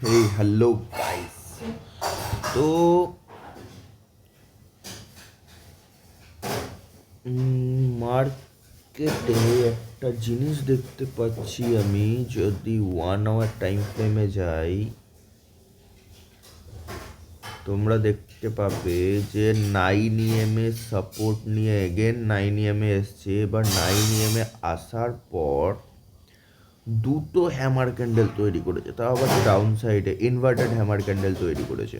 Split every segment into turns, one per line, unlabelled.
Hello guys. তো মার্কেটে একটা জিনিস দেখতে পাচ্ছি আমি, যদি 1 আওয়ার টাইম ফ্রেমে যাই তোমরা দেখতে পাবে যে 9 EM সাপোর্ট নিয়ে এগেন 9 EM এসছে। এবার 9 EM আসার পর দুটো হ্যামার ক্যান্ডেল তৈরি করেছে, তাও আবার ডাউন সাইডে ইনভার্টেড হ্যামার ক্যান্ডেল তৈরি করেছে।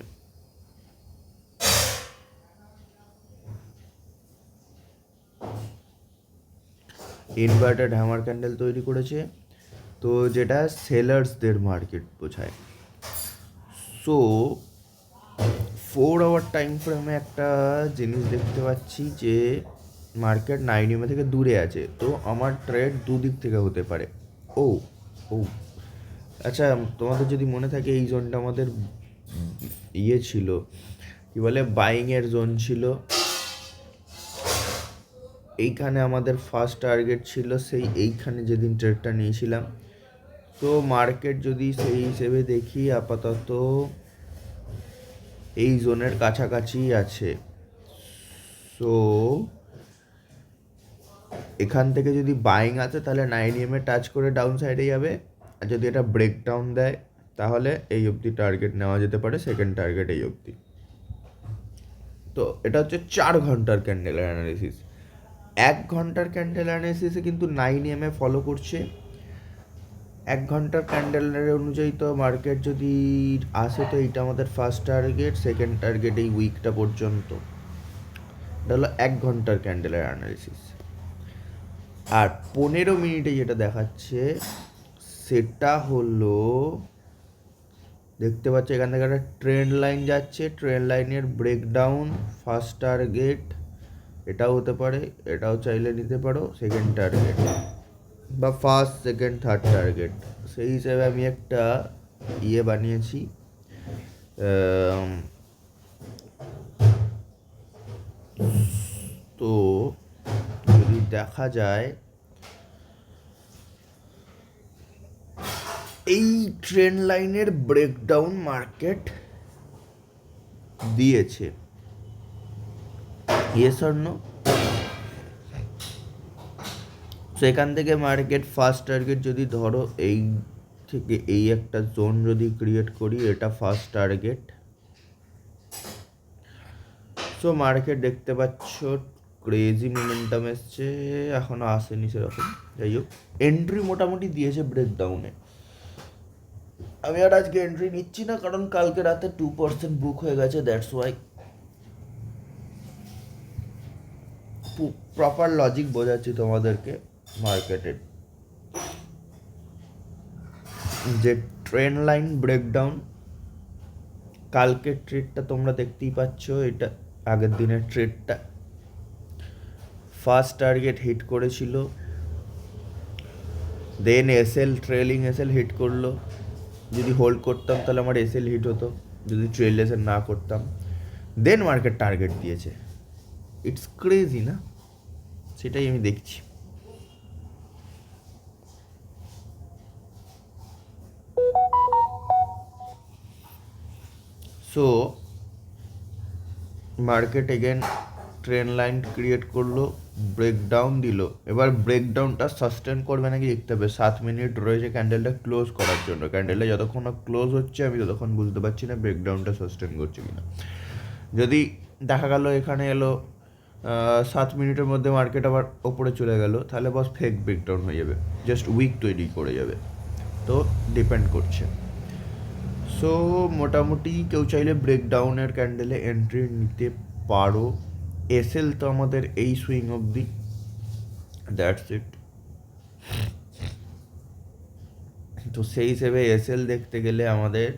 ইনভার্টেড হ্যামার ক্যান্ডেল তৈরি করেছে, তো যেটা সেলার্সদের মার্কেট বোঝায়। সো 4 আওয়ার টাইম ফ্রেমে একটা জিনিস দেখতে পাচ্ছি যে মার্কেট 9 EM থেকে দূরে আছে, তো আমার ট্রেড দুদিক থেকে হতে পারে। ও ও আচ্ছা, তোমাদের যদি মনে থাকে এই জোনটা আমাদের ইয়ে ছিল, কি বলে, বাইংয়ের জোন ছিল। এইখানে আমাদের ফার্স্ট টার্গেট ছিল সেই এইখানে যেদিন ট্রেডটা নিয়েছিলাম। তো মার্কেট যদি সেই হিসেবে দেখি আপাতত এই জোনের কাছাকাছি আছে। সো এখান থেকে যদি বাইং আছে তাহলে 9 EM টাচ করে ডাউন সাইডে যাবে, আর যদি এটা ব্রেকডাউন দেয় তাহলে এই অবধি টার্গেট নেওয়া যেতে পারে, সেকেন্ড টার্গেট এই অবধি। তো এটা হচ্ছে 4 ঘন্টার ক্যান্ডেলের অ্যানালিসিস। 1 ঘন্টার ক্যান্ডেল অ্যানালিসিসে কিন্তু 9 EM ফলো করছে। 1 ঘন্টার ক্যান্ডেলের অনুযায়ী তো মার্কেট যদি আসে তো এইটা আমাদের ফার্স্ট টার্গেট, সেকেন্ড টার্গেট এই উইকটা পর্যন্ত। এটা হলো 1 ঘন্টার ক্যান্ডেলের অ্যানালিসিস। আর 15 মিনিটে যেটা দেখাচ্ছে সেটা হলো, দেখতে পাচ্ছ এখান থেকে একটা ট্রেন্ড লাইন যাচ্ছে, ট্রেন্ড লাইনের ব্রেকডাউন, ফার্স্ট টার্গেট এটাও হতে পারে, এটাও চাইলে নিতে পারো সেকেন্ড টার্গেট, বা ফার্স্ট সেকেন্ড থার্ড টার্গেট। সেই হিসেবে আমি একটা ইয়ে বানিয়েছি, তো যদি দেখা যায় এই ট্রেন্ড লাইনের ব্রেকডাউন মার্কেট দিয়েছে, ইয়েস অর নো? সেখান থেকে মার্কেট ফার্স্ট টার্গেট যদি ধরো এই থেকে এই একটা জোন যদি ক্রিয়েট করি, এটা ফার্স্ট টার্গেট। সো মার্কেট দেখতে পাচ্ছ ক্রেজি মোমেন্টাম এসছে, এখনো আসেনি সেরকম। যাই হোক, এন্ট্রি মোটামুটি দিয়েছে ব্রেকডাউনে। আমি আর আজকে এন্ট্রি নিচ্ছি না, কারণ কালকে রাতে 2% বুক হয়ে গেছে, দ্যাটস ওয়াই। প্রপার লজিক বোঝাচ্ছি তোমাদেরকে মার্কেটের, যে ট্রেন্ড লাইন ব্রেকডাউন। কালকের ট্রেডটা তোমরা দেখতেই পাচ্ছ, এটা আগের দিনের ট্রেডটা। ফার্স্ট টার্গেট হিট করেছিল, দেন এসএল, ট্রেলিং এসএল হিট করলো। যদি হোল্ড করতাম তাহলে আমার এসএল হিট হতো, যদি ট্রেল এসএল না করতাম। দেন মার্কেট টার্গেট দিয়েছে। ইটস ক্রেজি না? সেটাই আমি দেখছি। So market again train line create করলো, ব্রেকডাউন দিল। এবার ব্রেকডাউনটা সাস্টেন করবে নাকি দেখতে হবে। 7 মিনিট রয়েছে ক্যান্ডেলটা ক্লোজ করার জন্য। ক্যান্ডেলটা যতক্ষণ না ক্লোজ হচ্ছে আমি ততক্ষণ বুঝতে পারছি না ব্রেকডাউনটা সাস্টেন করছে কিনা। যদি দেখা গেল এখানে এলো 7 মিনিটের মধ্যে মার্কেট আবার ওপরে চলে গেল, তাহলে বস ফেক ব্রেকডাউন হয়ে যাবে, জাস্ট উইক তৈরি করে যাবে। তো ডিপেন্ড করছে। সো মোটামুটি কেউ চাইলে ব্রেকডাউনের ক্যান্ডেলে এন্ট্রি নিতে পারো। এসএল তো আমাদের এই সুইং অবধি, দ্যাটস ইট। তো সেই হিসেবে এসএল দেখতে গেলে আমাদের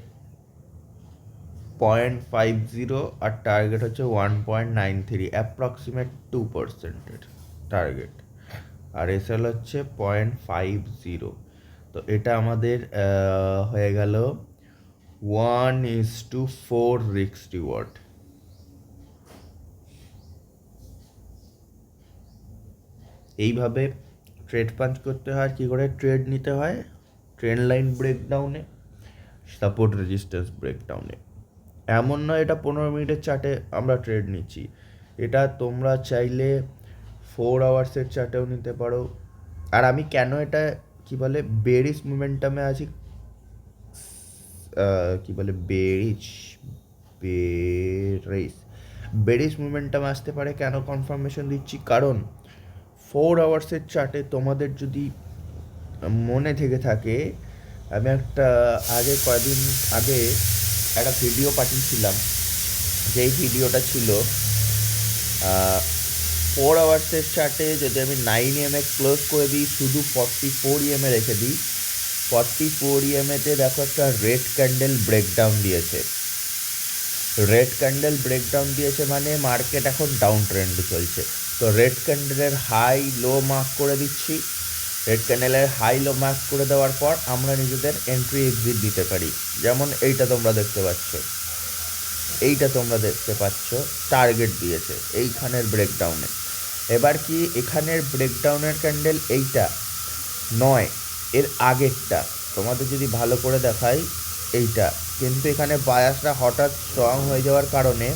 0.50 আর টার্গেট হচ্ছে 1.93, অ্যাপ্রক্সিমেট 2%-এর টার্গেট। আর এসএল হচ্ছে 0.50। তো এটা আমাদের হয়ে গেল 1:4 রিস্ক রিওয়ার্ড। এইভাবে ট্রেড পাঞ্চ করতে হয়। কী করে ট্রেড নিতে হয়? ট্রেন্ড লাইন ব্রেকডাউনে সাপোর্ট রেজিস্ট্যান্স ব্রেকডাউনে। এমন নয় এটা 15 মিনিটের চার্টে আমরা ট্রেড নিচ্ছি, এটা তোমরা চাইলে 4 আওয়ার্সের চার্টেও নিতে পারো। আর আমি কেন এটা কি বলে বেরিশ মোমেন্টামে আছি, কি বলে বেরিশ বেরিশ বেরিশ মোমেন্টাম আসতে পারে কেন কনফার্মেশন দিচ্ছি, কারণ 4 আওয়ার্সের চার্টে তোমাদের যদি মনে থেকে থাকে, আমি একটা কয়েকদিন আগে একটা ভিডিও পাঠিয়েছিলাম, যেই ভিডিওটা ছিল 4 আওয়ার্সের চার্টে যদি আমি 9 EMA ক্লোজ করে দিই, শুধু 44 EMA রেখে দিই, 44 EMAতে দেখো একটা রেড ক্যান্ডেল ব্রেকডাউন দিয়েছে। রেড ক্যান্ডেল ব্রেকডাউন দিয়েছে মানে মার্কেট এখন ডাউন ট্রেন্ডে চলছে। তো রেড ক্যান্ডেলের হাই লো মার্ক করে দিচ্ছি। রেড ক্যান্ডেলের হাই লো মার্ক করে দেওয়ার পর আমরা নিজেদের এন্ট্রি এক্সিট দিতে পারি। যেমন এইটা তোমরা দেখতে পাচ্ছ, টার্গেট দিয়েছে এইখানের ব্রেকডাউনে। এবার কি এখানের ব্রেকডাউনের ক্যান্ডেল এইটা নয়, এর আগেরটা তোমাদের যদি ভালো করে দেখাই এইটা, কিন্তু এখানে বায়াসরা হঠাৎ স্ট্রং হয়ে যাওয়ার কারণে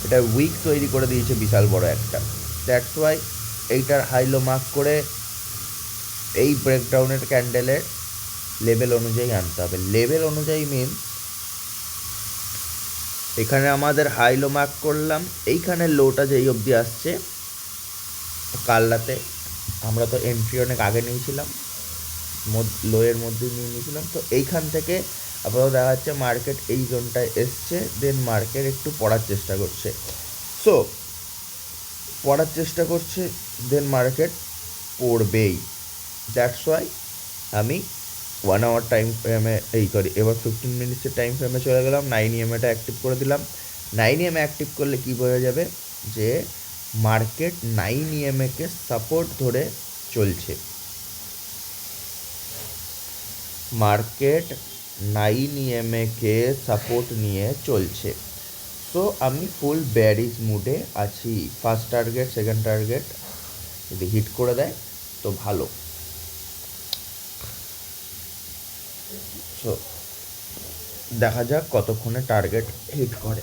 এটা উইক তৈরি করে দিয়েছে বিশাল বড় একটা। দ্যাটস ওয়াই এইটার হাইলো মার্ক করে এই ব্রেকডাউনের ক্যান্ডেলের লেভেল অনুযায়ী আনতে হবে। লেভেল অনুযায়ী মিনস এখানে আমাদের হাইলো মার্ক করলাম, এইখানে লোটা যেই অবধি আসছে কাল রাতে, আমরা তো এন্ট্রি অনেক আগে নিয়েছিলাম, লোয়ের মধ্যে নিয়েছিলাম, তো এইখান থেকে আপাতত দেখা যাচ্ছে মার্কেট এই জোনটায় এসছে, দেন মার্কেট একটু পড়ার চেষ্টা করছে, দেন মার্কেট পড়বেই। দ্যাটস ওয়াই আমি 1 আওয়ার টাইম ফ্রেমে এবার 15 মিনিটসের টাইম ফ্রেমে চলে গেলাম, 9 EMAটা অ্যাক্টিভ করে দিলাম। 9 EMA অ্যাক্টিভ করলে কী বোঝা যাবে যে মার্কেট 9 EMAকে সাপোর্ট ধরে চলছে। মার্কেট 9 EMAকে সাপোর্ট নিয়ে চলছে। তো আমি ফুল ব্যারিজ মুডে আছি। ফার্স্ট টার্গেট সেকেন্ড টার্গেট যদি হিট করে দেয় তো ভালো। সো দেখা যাক কতক্ষণে টার্গেট হিট করে।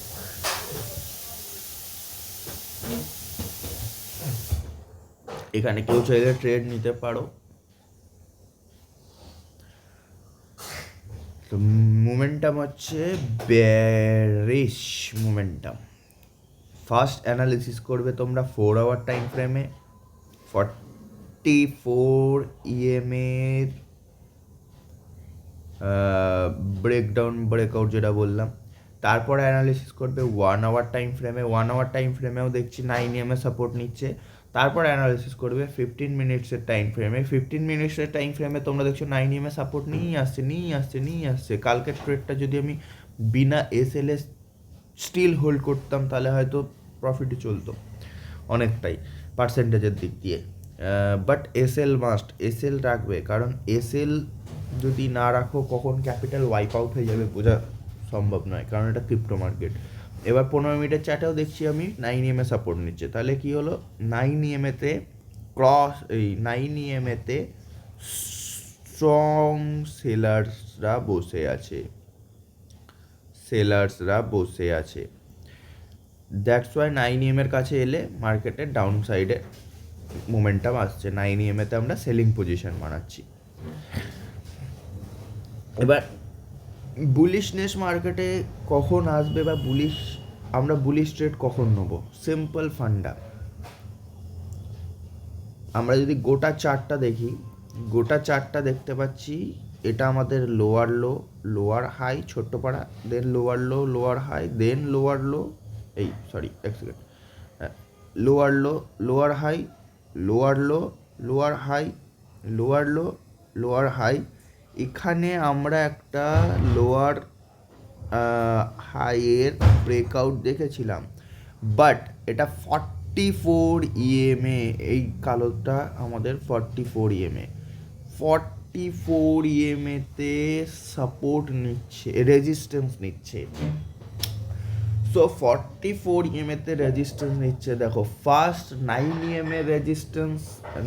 এখানে কেউ চাইলে ট্রেড নিতে পারো। তো মোমেন্টাম হচ্ছে বেয়ারিশ মোমেন্টাম। ফার্স্ট অ্যানালিসিস করবে তোমরা 4 আওয়ার টাইম ফ্রেমে 44 EMAর ব্রেকআউট যেটা বললাম, তারপরে অ্যানালিসিস করবে 1 আওয়ার টাইম ফ্রেমে। 1 আওয়ার টাইম ফ্রেমেও দেখছি 9 EMA সাপোর্ট নিচ্ছে। তারপর অ্যানালিসিস করবে 15 মিনিটসের টাইম ফ্রেমে। 15 মিনিটসের টাইম ফ্রেমে তোমরা দেখছো 9 EMA সাপোর্ট নিয়েই আসছে। কালকের ট্রেডটা যদি আমি বিনা SL স্টিল হোল্ড করতাম তাহলে হয়তো প্রফিটই চলতো অনেকটাই পার্সেন্টেজের দিক দিয়ে। বাট SL রাখবে, কারণ SL যদি না রাখো কখন ক্যাপিটাল ওয়াইপ আউট হয়ে যাবে বোঝা সম্ভব নয়, কারণ এটা ক্রিপ্টো মার্কেট। এবার 15 মিনিটের চার্টেও দেখছি আমি 9 EMA সাপোর্ট নিচ্ছে। তাহলে কি হলো, 9 EMAতে স্ট্রং সেলার্সরা বসে আছে। দ্যাটস ওয়াই 9 EMAর কাছে এলে মার্কেটের ডাউন সাইডে মোমেন্টাম আসছে। 9 EMAতে আমরা সেলিং পজিশন বানাচ্ছি। এবার বুলিশনেস মার্কেটে কখন আসবে বা আমরা বুলিশ ট্রেড কখন নেবো, সিম্পল ফান্ডা। আমরা যদি গোটা চার্টটা দেখতে পাচ্ছি, এটা আমাদের লোয়ার হাই ছোট্ট পাড়া, দেন লোয়ার হাই, দেন লোয়ার হাই। এখানে আমরা একটা লোয়ার হাইয়ের ব্রেকআউট দেখেছিলাম, বাট এটা 44 EMA, এই কালোটা আমাদের 44 EMAতে সাপোর্ট নিচ্ছে, রেজিস্ট্যান্স নিচ্ছে। সো 44 EMAতে রেজিস্ট্যান্স নিচ্ছে। দেখো first 9 EMA resistance,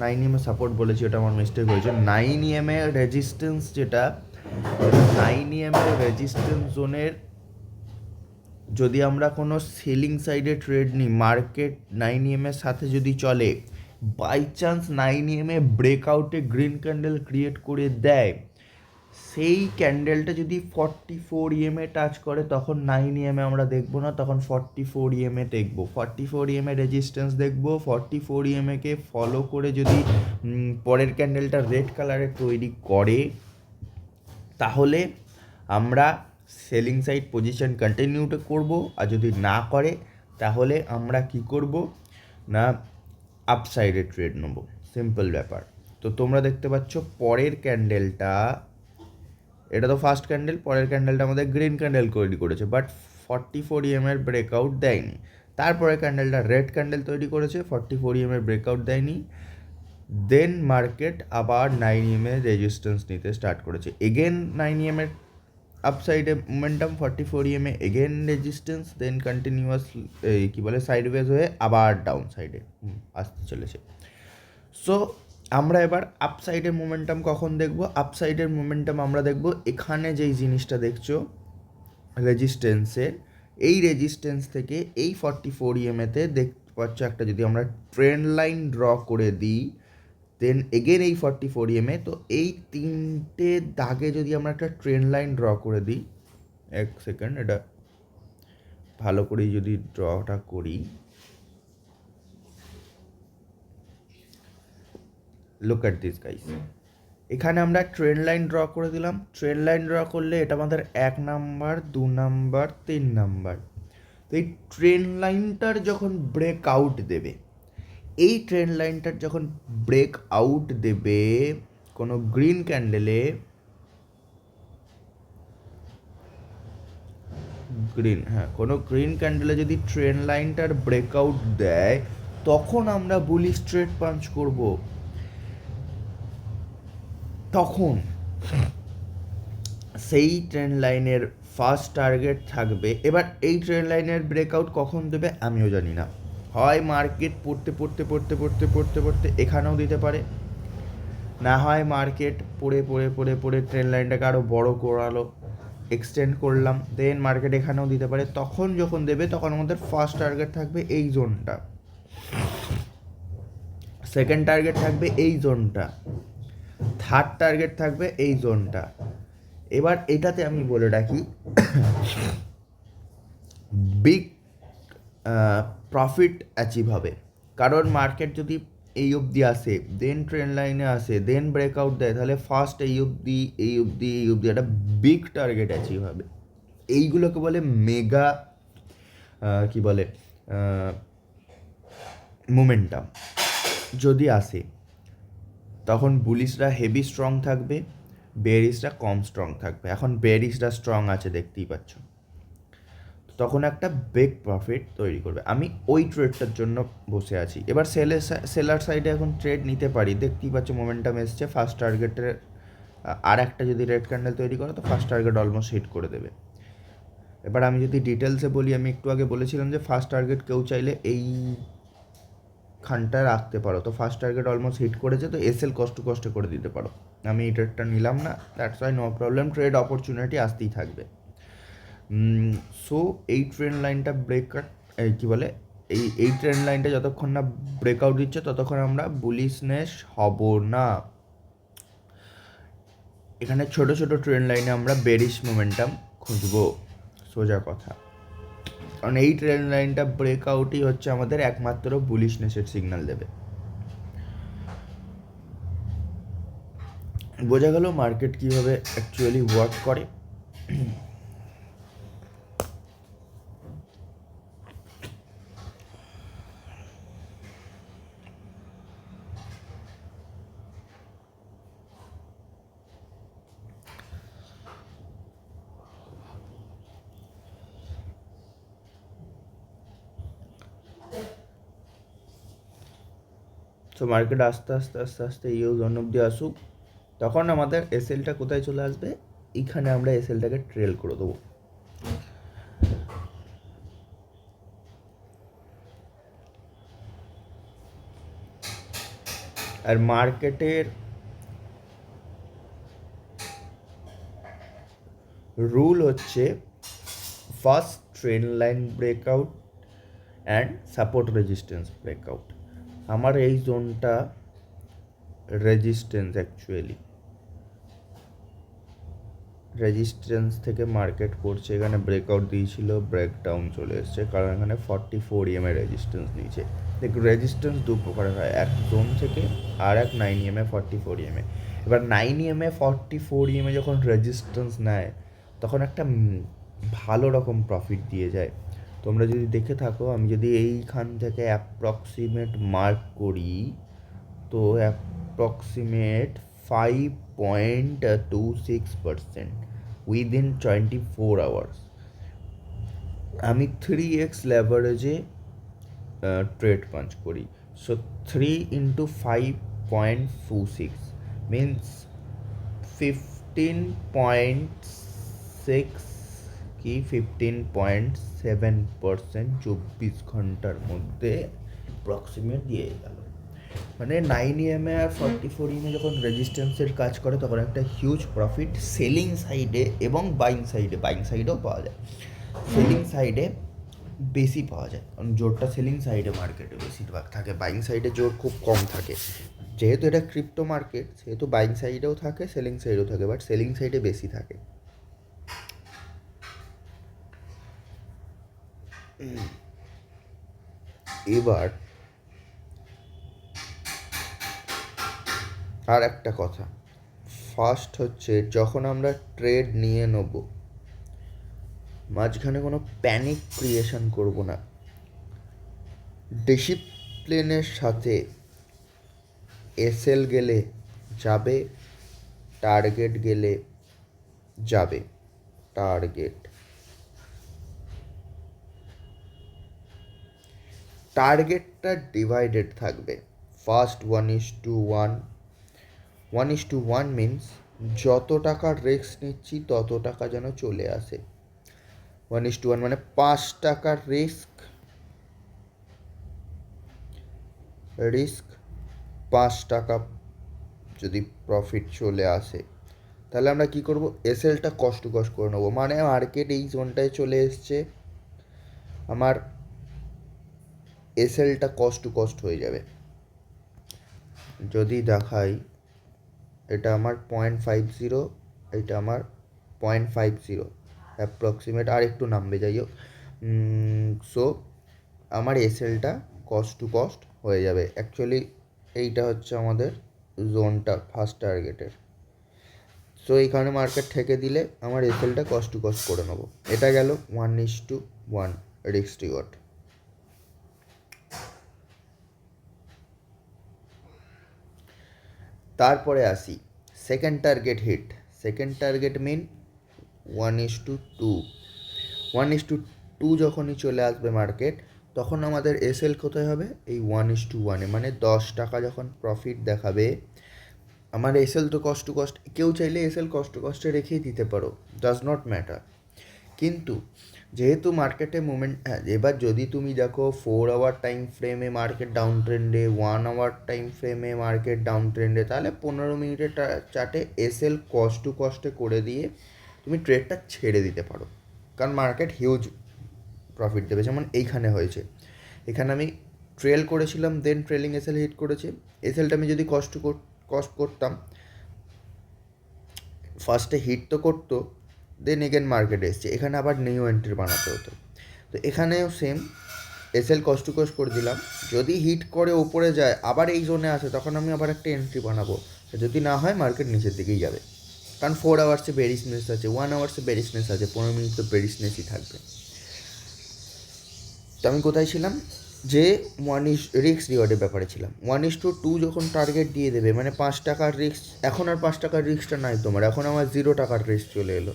9 EMA support বলেছি, ওটা আমার মিস্টেক হয়েছে। 9 EMA রেজিস্ট্যান্স যেটা 9 এর রেজিস্ট্যান্স জোনের যদি আমরা কোনো সেলিং সাইডে ট্রেড নিই, মার্কেট 9 এর সাথে যদি চলে, বাই চান্স 9 ব্রেকআউটে গ্রিন ক্যান্ডেল ক্রিয়েট করে দেয়, সেই ক্যান্ডেলটা যদি 44 টাচ করে, তখন 9 আমরা দেখবো না, তখন 44 দেখবো। 44 রেজিস্ট্যান্স দেখবো। 44 ফলো করে যদি পরের ক্যান্ডেলটা রেড কালারের তৈরি করে, তাহলে আমরা সেলিং সাইড পজিশন কন্টিনিউটা করব। আর যদি না করে, তাহলে আমরা কি করব না, আপসাইডে ট্রেড নেব। সিম্পল ব্যাপার। তো তোমরা দেখতে পাচ্ছ পরের ক্যান্ডেলটা, এটা তো ফার্স্ট ক্যান্ডেল, পরের ক্যান্ডেলটা আমাদের গ্রিন ক্যান্ডেল তৈরি করেছে, বাট 44 ব্রেকআউট দেয়নি। তারপরে ক্যান্ডেলটা রেড ক্যান্ডেল তৈরি করেছে, 44 ব্রেকআউট দেয়নি। দেন মার্কেট আবার 9 রেজিস্ট্যান্স নিতে স্টার্ট করেছে। এগেন 9 আপসাইডে মোমেন্টাম, 44 এগেন রেজিস্ট্যান্স, দেন কন্টিনিউয়াস কী বলে সাইডওয়েজ হয়ে আবার ডাউন সাইডে আসতে চলেছে। সো আমরা এবার আপসাইডের মোমেন্টাম কখন দেখব? আপসাইডের মোমেন্টাম আমরা দেখব এখানে যেই জিনিসটা দেখছো রেজিস্ট্যান্সের, এই রেজিস্ট্যান্স থেকে এই 44 দেখতে পাচ্ছ একটা, যদি আমরা ট্রেন্ড লাইন ড্র করে দিই, দেন এগেন এই 44 তো এই তিনটে দাগে যদি আমরা একটা ট্রেন্ড লাইন ড্র করে দিই, এক সেকেন্ড এটা ভালো করে যদি ড্রটা করি, লুক অ্যাট দিস গাইস। এখানে আমরা ট্রেন্ড লাইন ড্র করে দিলাম। ট্রেন্ড লাইন ড্র করলে এটা আমাদের 1 নাম্বার, 2 নাম্বার, 3 নাম্বার। তো এই ট্রেন্ড লাইনটার যখন ব্রেক আউট দেবে, এই ট্রেন্ড লাইনটার যখন ব্রেক আউট দেবে কোনো গ্রিন ক্যান্ডেলে, কোনো গ্রিন ক্যান্ডেলে যদি ট্রেন্ড লাইনটার ব্রেকআউট দেয়, তখন আমরা বুলিশ ট্রেড পাঞ্চ করব। তখন সেই ট্রেন্ড লাইনের ফার্স্ট টার্গেট থাকবে। এবার এই ট্রেন্ড লাইনের ব্রেকআউট কখন দেবে আমিও জানি না। হয় মার্কেট পড়তে পড়তে পড়তে পড়তে পড়তে পড়তে এখানেও দিতে পারে, না হয় মার্কেট পড়ে পড়ে পড়ে পড়ে ট্রেন্ড লাইনটাকে আরও বড় করালো, এক্সটেন্ড করলাম, দেন মার্কেট এখানেও দিতে পারে। তখন যখন দেবে, তখন আমাদের ফার্স্ট টার্গেট থাকবে এই জোনটা, সেকেন্ড টার্গেট থাকবে এই জোনটা, থার্ড টার্গেট থাকবে এই জোনটা। এবার এটাতে আমি বলে রাখি, বিগ প্রফিট অ্যাচিভ হবে। কারণ মার্কেট যদি এই অবধি আসে, দেন ট্রেন্ড লাইনে আসে, দেন ব্রেকআউট দেয়, তাহলে ফার্স্ট এই অবধি এই অবধি এই অবধি একটা বিগ টার্গেট অ্যাচিভ হবে। এইগুলোকে বলে মেগা কি বলে মোমেন্টাম। যদি আসে, তখন বুলিশরা হেভি স্ট্রং থাকবে, বেয়ারিশরা কম স্ট্রং থাকবে। এখন বেয়ারিশরা স্ট্রং আছে, দেখতেই পাচ্ছ, তখন একটা বিগ প্রফিট তৈরি করবে। আমি ওই ট্রেডটার জন্য বসে আছি। এবার সেলার সাইডে এখন ট্রেড নিতে পারি, দেখতেই পাচ্ছ মোমেন্টাম এসছে। ফার্স্ট টার্গেটের আর একটা যদি রেড ক্যান্ডেল তৈরি করে, তো ফার্স্ট টার্গেট অলমোস্ট হিট করে দেবে। এবার আমি যদি ডিটেলসে বলি, আমি একটু আগে বলেছিলাম যে ফার্স্ট টার্গেট কেউ চাইলে এই খানটা রাখতে পারো। তো ফার্স্ট টার্গেট অলমোস্ট হিট করেছে, তো এসএল কষ্ট করে দিতে পারো। আমি এই ট্রেডটা নিলাম না, that's why no problem, trade opportunity আসতেই থাকবে। সো এই ট্রেন্ড লাইনটা কী বলে, এই ট্রেন্ড লাইনটা যতক্ষণ না ব্রেকআউট দিচ্ছে, ততক্ষণ আমরা বুলিশনেস হব না। এখানে ছোট ছোট ট্রেন্ড লাইনে আমরা বেরিশ মোমেন্টাম খুঁজবো, সোজা কথা। কারণ এই ট্রেন্ড লাইনটা ব্রেকআউটই হচ্ছে আমাদের একমাত্র বুলিশনেসের সিগন্যাল দেবে। বোঝা গেল মার্কেট কীভাবে অ্যাকচুয়ালি ওয়ার্ক করে। তো মার্কেট আস্তে আস্তে আস্তে আস্তে এই জোন অব্দি আসুক, তখন আমাদের এসএলটা কোথায় চলে আসবে, এইখানে আমরা এসএলটাকে ট্রেল করে দেবো। আর মার্কেটের রুল হচ্ছে first train line breakout and support resistance breakout. আমার এই জোনটা রেজিস্ট্যান্স, অ্যাকচুয়ালি রেজিস্ট্যান্স থেকে মার্কেট করছে, এখানে ব্রেকআউট দিয়েছিল, ব্রেকডাউন চলে এসছে, কারণ এখানে 44 EMA রেজিস্ট্যান্স নিয়েছে। দেখ, রেজিস্ট্যান্স দু প্রকারের হয়, এক জোন থেকে আর এক 9 EMA 44 EMA। এবার 9 EMA 44 EMA যখন রেজিস্ট্যান্স নেয় তখন একটা ভালো রকম প্রফিট দিয়ে যায়। তোমরা যদি দেখে থাকো, আমি যদি এইখান থেকে অ্যাপ্রক্সিমেট মার্ক করি, তো অ্যাপ্রক্সিমেট 5.26% উইদিন 24 আওয়ার্স আমি 3x লেভারেজে ট্রেড পাঞ্চ করি। সো 3 ইন্টু 5.26 মিনস 15.6 কি 15.7% 24 ঘন্টার মধ্যে অ্যাপ্রক্সিমেট দিয়ে গেল। মানে 9 EMA আর 44 EMA যখন রেজিস্ট্যান্সের কাজ করে তখন একটা হিউজ প্রফিট সেলিং সাইডে এবং বাইং সাইডেও পাওয়া যায়। সেলিং সাইডে বেশি পাওয়া যায়, কারণ জোরটা সেলিং সাইডে মার্কেটে বেশিরভাগ থাকে, বাইং সাইডে জোর খুব কম থাকে। যেহেতু এটা ক্রিপ্টো মার্কেট, সেহেতু বাইং সাইডেও থাকে, সেলিং সাইডেও থাকে, বাট সেলিং সাইডে বেশি থাকে। এবার আর একটা কথা, ফার্স্ট হচ্ছে যখন আমরা ট্রেড নিয়ে নেব, মাঝখানে কোনো প্যানিক ক্রিয়েশন করব না, ডিসিপ্লিনের সাথে এসএল গেলে যাবে, টার্গেট গেলে যাবে। টার্গেটটা ডিভাইডেড থাকবে, ফার্স্ট 1:1। 1:1 মিনস যত টাকার রিস্ক নিচ্ছি তত টাকা যেন চলে আসে। 1:1 মানে 5 টাকার রিস্ক 5 টাকা যদি প্রফিট চলে আসে, তাহলে আমরা কি করব, এসএলটা কস্ট টু কস্ট করে নেবো। মানে মার্কেট এই জোনটায় চলে এসছে, আমার এসএলটা কস্ট টু কস্ট হয়ে যাবে। যদি দেখাই, এটা আমার 0.50, এটা আমার 0.50 অ্যাপ্রক্সিমেট, আর একটু নামবে, যাই হোক। সো আমার এসএলটা কস্ট টু কস্ট হয়ে যাবে। অ্যাকচুয়ালি এইটা হচ্ছে আমাদের জোনটা ফার্স্ট টার্গেটের। সো এইখানে মার্কেট ঠেকে দিলে আমার এসএলটা কস্ট টু কস্ট করে নেবো। এটা গেল 1:1 রিস্ক রিওয়ার্ড। তারপরে আসি second target hit. Second target mean 1:2। 1:2 যখনই চলে আসবে মার্কেট, তখন আমাদের এসএল কোথায় হবে, এই 1:1-এ। মানে 10 টাকা যখন প্রফিট দেখাবে, আমার এসএল তো কস্ট টু কস্ট, কেউ চাইলে এসএল কস্ট টু কস্টে রেখেই দিতে পারো, ডাজ নট ম্যাটার। কিন্তু যেহেতু মার্কেটে মুভমেন্ট, এবার যদি তুমি দেখো 4 আওয়ার টাইম ফ্রেমে মার্কেট ডাউন ট্রেন্ডে, 1 আওয়ার টাইম ফ্রেমে মার্কেট ডাউন ট্রেন্ডে, তাহলে 15 মিনিটের চার্টে এসএল কস্ট টু কস্টে করে দিয়ে তুমি ট্রেডটা ছেড়ে দিতে পারো, কারণ মার্কেট হিউজ প্রফিট দেবে। যেমন এইখানে হয়েছে, এখানে আমি ট্রেল করেছিলাম, দেন ট্রেলিং এসএল হিট করেছে। এসএলটা আমি যদি কস্ট করতাম, ফার্স্টে হিট তো করতো, দেন এগেন মার্কেটে এসছে, এখানে আবার নিউ এন্ট্রি বানাতে হতো। তো এখানেও same, SL cost to cost করে দিলাম, যদি হিট করে ওপরে যায়, আবার এই জোনে আসে, তখন আমি আবার একটা এন্ট্রি বানাবো। যদি না হয়, মার্কেট নিচের দিকেই যাবে, কারণ 4 আওয়ার্সে বেরিশনেস আছে, 1 আওয়ার্সে বেরিশনেস আছে, 15 মিনিট তো বেরিশনেসই থাকবে। তো আমি কোথায় ছিলাম, যে রিস্ক রিওয়ার্ডের ব্যাপারে ছিলাম। 1:2 যখন টার্গেট দিয়ে দেবে, মানে 5 টাকার রিস্ক, এখন আর 5 টাকার রিস্কটা নাই তোমার, এখন আমার 0 টাকার রিস্ক চলে এলো।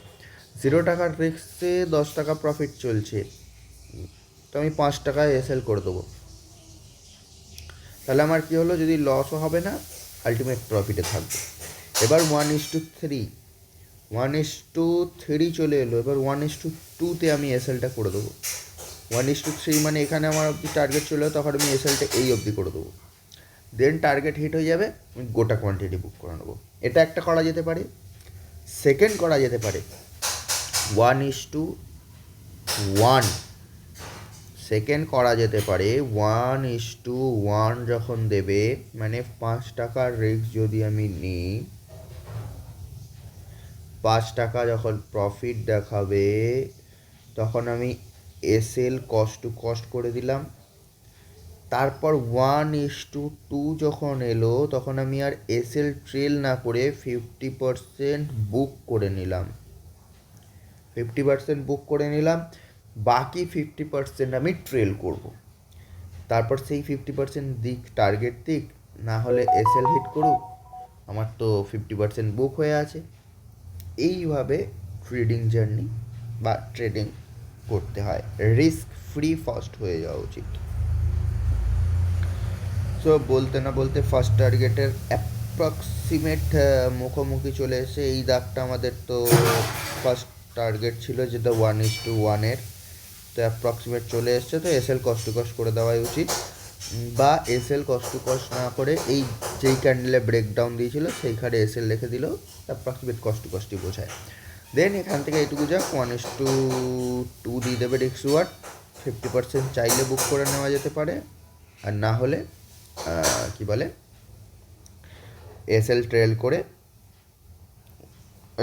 0 টাকার রিস্কে 10 টাকা প্রফিট চলছে, তো আমি 5 টাকায় এসএল করে দেবো। তাহলে আমার কী হলো, যদি লসও হবে না, আলটিমেট প্রফিটে থাকবে। এবার 1:3 চলে এলো, এবার 1:2-তে আমি এসএলটা করে দেবো। 1:3 মানে এখানে আমার অবধি টার্গেট চলে এলো, তখন আমি এসএলটা এই অবধি করে দেবো। দেন টার্গেট হিট হয়ে যাবে, আমি গোটা কোয়ান্টিটি বুক করে নেবো। এটা একটা করা যেতে পারে। সেকেন্ড করা যেতে পারে, 1:1 সেকেন্ড করা যেতে পারে। 1:1 যখন দেবে, মানে 5 টাকার রিস্ক যদি আমি নিই, 5 টাকা যখন প্রফিট দেখাবে, তখন আমি এসএল কস্ট টু কস্ট করে দিলাম। তারপর 1:2 যখন এলো, তখন আমি আর এসএল ট্রেল না করে 50% বুক করে নিলাম। 50% বুক করে নিলাম, বাকি 50% আমি ট্রেল করব। তারপর সেই 50% দিক টার্গেট দিক, না হলে এসএল হিট করুক, আমার তো 50% বুক হয়ে আছে। এইভাবে ট্রেডিং জার্নি বা ট্রেডিং করতে হয়, রিস্ক ফ্রি ফার্স্ট হয়ে যাওয়া উচিত। সো বলতে না বলতে ফার্স্ট টার্গেটের অ্যাপ্রক্সিমেট মুখোমুখি চলে এসে, এই দাগটা আমাদের তো ফার্স্ট টার্গেট ছিল যেটা 1:1 তো অ্যাপ্রক্সিমেট চলে এসছে, তো এসএল কস্ট টু কস্ট করে দেওয়াই উচিত, বা এসএল কস্ট টু কস্ট না করে এই যেই ক্যান্ডেলে ব্রেকডাউন দিয়েছিল সেইখানে এসএল রেখে দিলেও অ্যাপ্রক্সিমেট কস্ট টু কস্টই বোঝায়। দেন এখান থেকে এইটুকু যাক, 1:2 দিয়ে দেবে রিস্ক রিওয়ার্ড। 50% চাইলে বুক করে নেওয়া যেতে পারে, আর না হলে কি বলে এসএল ট্রেল করে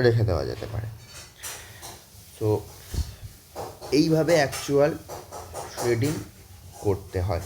রেখে দেওয়া যেতে পারে। তো এইভাবে অ্যাকচুয়াল ট্রেডিং করতে হয়।